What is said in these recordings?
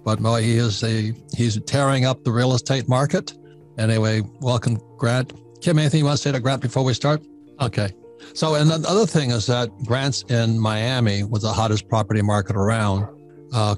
but no, he's tearing up the real estate market. Anyway, welcome, Grant. Kim, anything you want to say to Grant before we start? Okay. So, and the other thing is that Grant's in Miami, was the hottest property market around.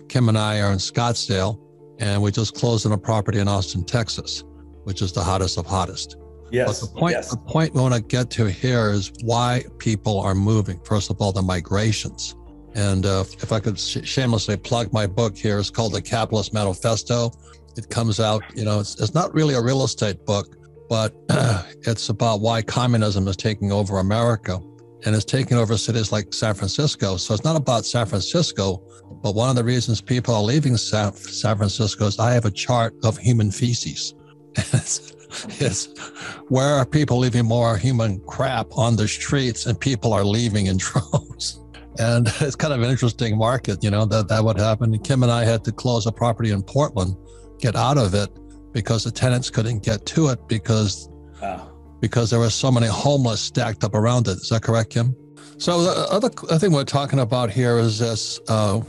Kim and I are in Scottsdale, and we just closed on a property in Austin, Texas, which is the hottest of hottest. Yes. But the point we want to get to here is why people are moving. First of all, the migrations. And if I could shamelessly plug my book here, it's called The Capitalist Manifesto. It comes out, it's not really a real estate book, but it's about why communism is taking over America, and it's taking over cities like San Francisco. So it's not about San Francisco, but one of the reasons people are leaving San Francisco is I have a chart of human feces. It's where are people leaving more human crap on the streets, and people are leaving in droves. And it's kind of an interesting market, that would happen. Kim and I had to close a property in Portland, get out of it, because the tenants couldn't get to it because there were so many homeless stacked up around it. Is that correct, Kim? So the other thing we're talking about here is this,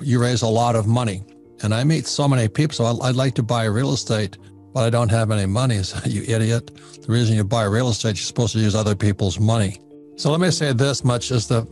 you raise a lot of money. And I meet so many people, so I'd like to buy real estate, but I don't have any money. So, you idiot. The reason you buy real estate, you're supposed to use other people's money. So let me say this much, is the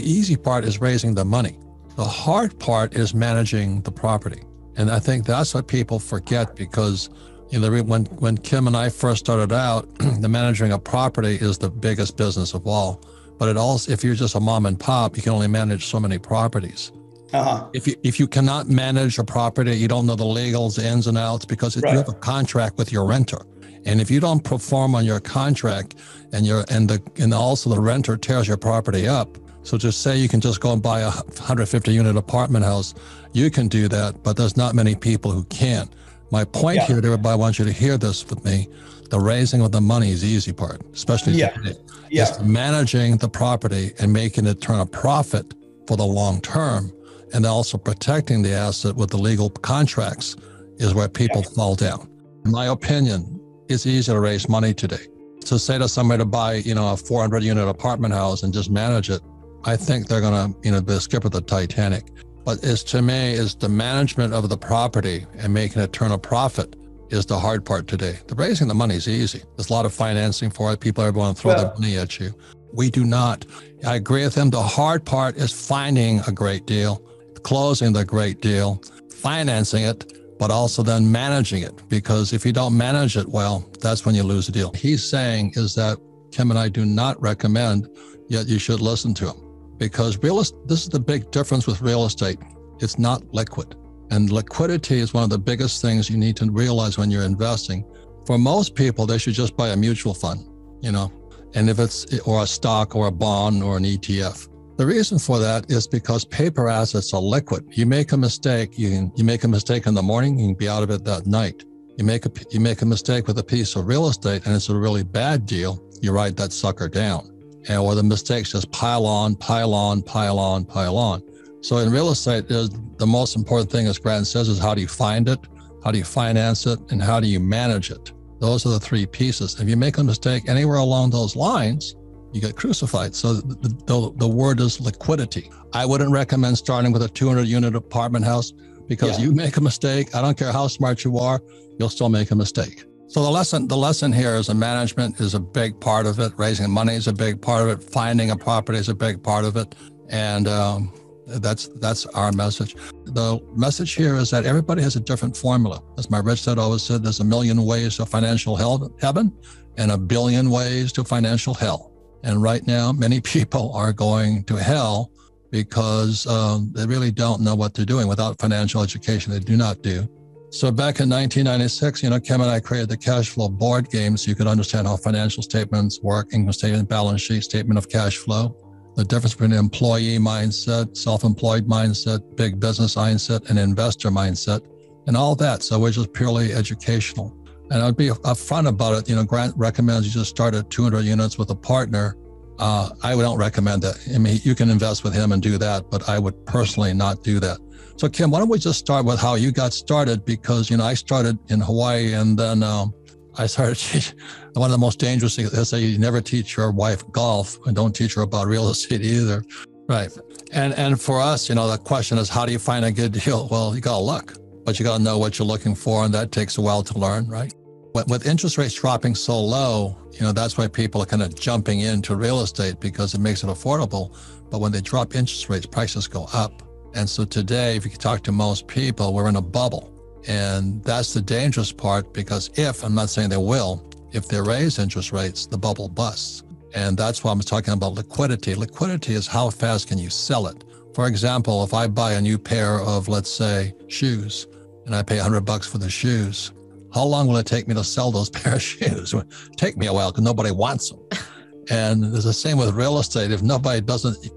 easy part is raising the money. The hard part is managing the property. And I think that's what people forget, because when Kim and I first started out, the managing a property is the biggest business of all. But it also, if you're just a mom and pop, you can only manage so many properties. If you cannot manage a property, you don't know the legals, the ins and outs, because you have a contract with your renter. And if you don't perform on your contract, and also the renter tears your property up. So just say you can just go and buy a 150 unit apartment house, you can do that, but there's not many people who can. My point here, everybody, I want you to hear this with me. The raising of the money is the easy part, especially today. It's managing the property and making it turn a profit for the long term, and also protecting the asset with the legal contracts is where people fall down. In my opinion, it's easy to raise money today. To say to somebody to buy, a 400 unit apartment house and just manage it, I think they're going to, be the skip of the Titanic. But to me, is the management of the property and making it turn a profit is the hard part today. The raising the money is easy. There's a lot of financing for it. People want to throw their money at you. We do not. I agree with him. The hard part is finding a great deal, closing the great deal, financing it, but also then managing it. Because if you don't manage it well, that's when you lose the deal. He's saying is that Kim and I do not recommend, yet you should listen to him. Because this is the big difference with real estate. It's not liquid. And liquidity is one of the biggest things you need to realize when you're investing. For most people, they should just buy a mutual fund, and or a stock or a bond or an ETF. The reason for that is because paper assets are liquid. You make a mistake, you make a mistake in the morning, you can be out of it that night. You make a mistake with a piece of real estate and it's a really bad deal, you write that sucker down. Or the mistakes just pile on. So in real estate, the most important thing, as Grant says, is how do you find it, how do you finance it, and how do you manage it? Those are the three pieces. If you make a mistake anywhere along those lines, you get crucified. So the word is liquidity. I wouldn't recommend starting with a 200-unit apartment house, because you make a mistake, I don't care how smart you are, you'll still make a mistake. So the lesson here is that management is a big part of it. Raising money is a big part of it. Finding a property is a big part of it. And that's our message. The message here is that everybody has a different formula. As my rich dad always said, there's a million ways to financial heaven and a billion ways to financial hell. And right now, many people are going to hell because they really don't know what they're doing. Without financial education, they do not do. So back in 1996, Kim and I created the cash flow board game so you could understand how financial statements work, income statement, balance sheet, statement of cash flow, the difference between an employee mindset, self-employed mindset, big business mindset, and investor mindset, and all that. So we're just purely educational. And I'd be upfront about it. Grant recommends you just start at 200 units with a partner. I don't recommend that. I mean, you can invest with him and do that, but I would personally not do that. So Kim, why don't we just start with how you got started? Because, I started in Hawaii, and then I started teaching. One of the most dangerous things, they say you never teach your wife golf, and don't teach her about real estate either. Right. And for us, the question is, how do you find a good deal? Well, you got to look. but you got to know what you're looking for, and that takes a while to learn, right? With interest rates dropping so low, that's why people are kind of jumping into real estate because it makes it affordable. But when they drop interest rates, prices go up. And so today, if you talk to most people, we're in a bubble. And that's the dangerous part, because I'm not saying they will, if they raise interest rates, the bubble busts. And that's why I'm talking about liquidity. Liquidity is how fast can you sell it? For example, if I buy a new pair of, let's say, shoes, and I pay $100 for the shoes, how long will it take me to sell those pair of shoes? It will take me a while because nobody wants them. And it's the same with real estate. If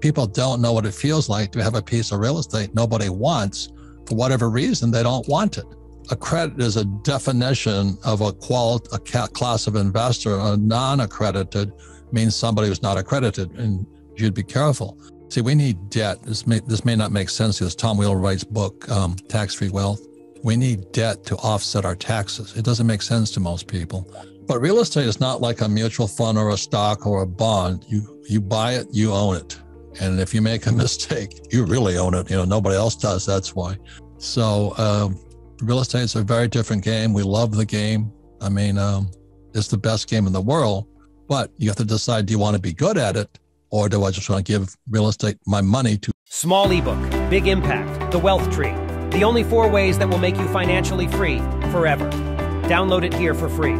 people don't know what it feels like to have a piece of real estate nobody wants, for whatever reason, they don't want it. A credit is a definition of a class of investor. A non-accredited means somebody who's not accredited, and you'd be careful. See, we need debt. This may not make sense because Tom Wheelwright's book, Tax-Free Wealth. We need debt to offset our taxes. It doesn't make sense to most people. But real estate is not like a mutual fund or a stock or a bond. You buy it, you own it. And if you make a mistake, you really own it. Nobody else does, that's why. So real estate is a very different game. We love the game. I mean, it's the best game in the world, but you have to decide, do you want to be good at it? Or do I just want to give real estate my money to? Small ebook, big impact, the wealth tree. The only 4 ways that will make you financially free forever. Download it here for free.